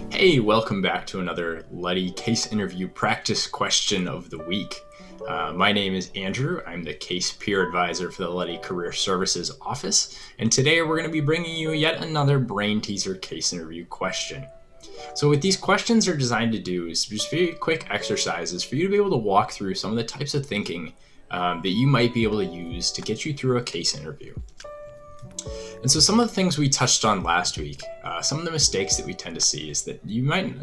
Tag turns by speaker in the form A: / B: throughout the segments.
A: Hey, welcome back to another Letty case interview practice question of the week. My name is Andrew. I'm the case peer advisor for the Letty Career Services office, and today we're going to be bringing you yet another brain teaser case interview question. So what these questions are designed to do is just very quick exercises for you to be able to walk through some of the types of thinking that you might be able to use to get you through a case interview. And so some of the things we touched on last week, some of the mistakes that we tend to see is that you might,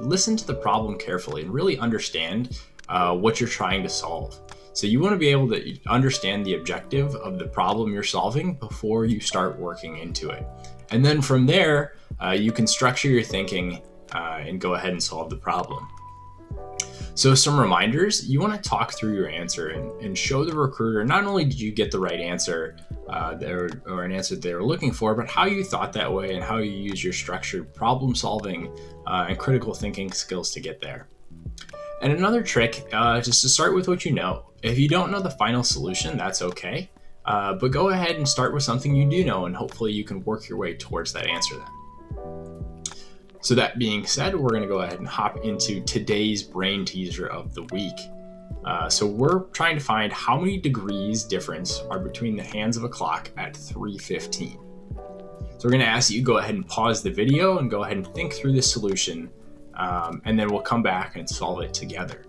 A: listen to the problem carefully and really understand what you're trying to solve. So you want to be able to understand the objective of the problem you're solving before you start working into it. And then from there, you can structure your thinking and go ahead and solve the problem. So some reminders, you want to talk through your answer and show the recruiter not only did you get the right answer or an answer they were looking for, but how you thought that way and how you use your structured problem solving and critical thinking skills to get there. And another trick, just to start with what you know. If you don't know the final solution, that's okay. But go ahead and start with something you do know, and hopefully you can work your way towards that answer then. So that being said, we're going to go ahead and hop into today's brain teaser of the week. So we're trying to find how many degrees difference are between the hands of a clock at 3:15. So we're going to ask you to go ahead and pause the video and go ahead and think through the solution, and then we'll come back and solve it together.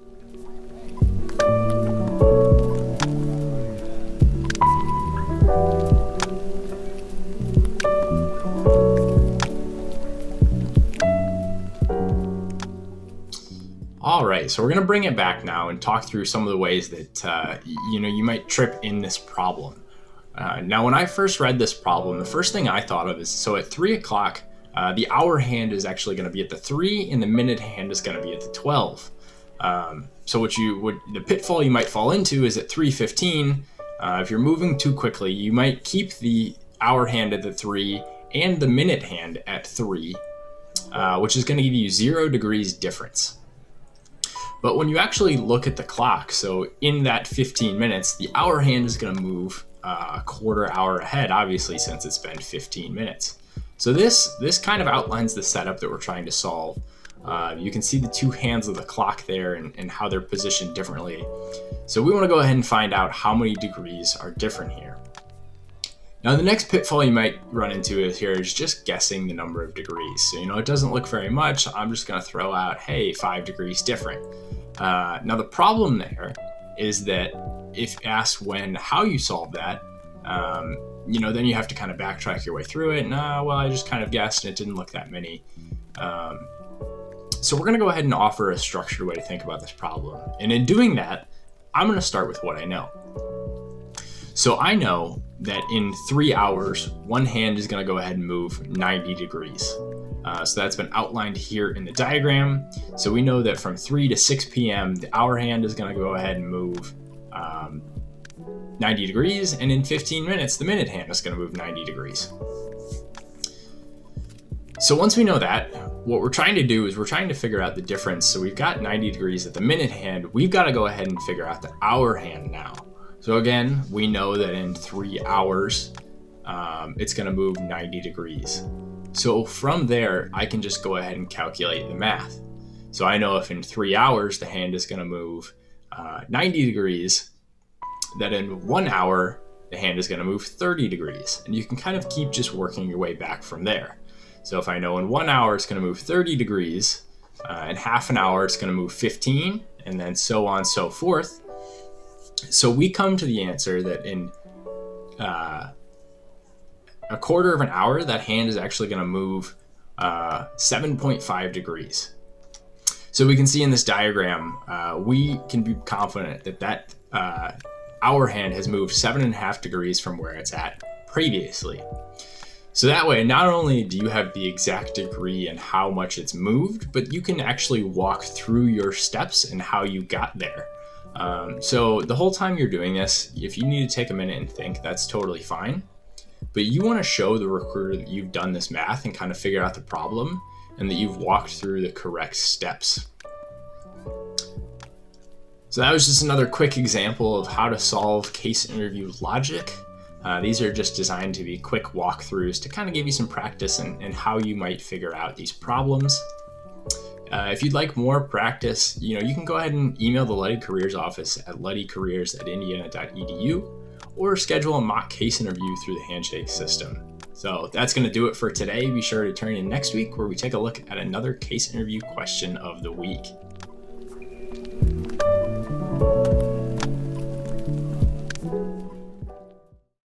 A: All right, so we're going to bring it back now and talk through some of the ways that you might trip in this problem. Now, when I first read this problem, the first thing I thought of is, so at 3 o'clock, the hour hand is actually going to be at the 3, and the minute hand is going to be at the 12. So the pitfall you might fall into is at 3:15, if you're moving too quickly, you might keep the hour hand at the 3 and the minute hand at 3, which is going to give you 0 degrees difference. But when you actually look at the clock, so in that 15 minutes, the hour hand is going to move a quarter hour ahead, obviously, since it's been 15 minutes. So this kind of outlines the setup that we're trying to solve. You can see the two hands of the clock there and how they're positioned differently. So we want to go ahead and find out how many degrees are different here. Now, the next pitfall you might run into is just guessing the number of degrees. So, it doesn't look very much. I'm just going to throw out, hey, 5 degrees different. Now, the problem there is that if asked how you solve that, then you have to kind of backtrack your way through it. I just kind of guessed and it didn't look that many. So we're going to go ahead and offer a structured way to think about this problem. And in doing that, I'm going to start with what I know. So I know that in 3 hours, one hand is going to go ahead and move 90 degrees. So that's been outlined here in the diagram. So we know that from 3 to 6 p.m., the hour hand is going to go ahead and move 90 degrees. And in 15 minutes, the minute hand is going to move 90 degrees. So once we know that, what we're trying to do is we're trying to figure out the difference. So we've got 90 degrees at the minute hand. We've got to go ahead and figure out the hour hand now. So again, we know that in 3 hours, it's going to move 90 degrees. So from there, I can just go ahead and calculate the math. So I know if in 3 hours, the hand is going to move 90 degrees, that in 1 hour, the hand is going to move 30 degrees. And you can kind of keep just working your way back from there. So if I know in 1 hour, it's going to move 30 degrees, in half an hour, it's going to move 15, and then so on and so forth. So we come to the answer that in a quarter of an hour, that hand is actually going to move 7.5 degrees. So we can see in this diagram, we can be confident that hour hand has moved 7.5 degrees from where it's at previously. So that way, not only do you have the exact degree and how much it's moved, but you can actually walk through your steps and how you got there. So the whole time you're doing this, if you need to take a minute and think, that's totally fine. But you want to show the recruiter that you've done this math and kind of figure out the problem and that you've walked through the correct steps. So that was just another quick example of how to solve case interview logic These are just designed to be quick walkthroughs to kind of give you some practice and how you might figure out these problems. If you'd like more practice, you can go ahead and email the Luddy Careers office at luddycareers@indiana.edu or schedule a mock case interview through the Handshake system. So that's going to do it for today. Be sure to turn in next week where we take a look at another case interview question of the week.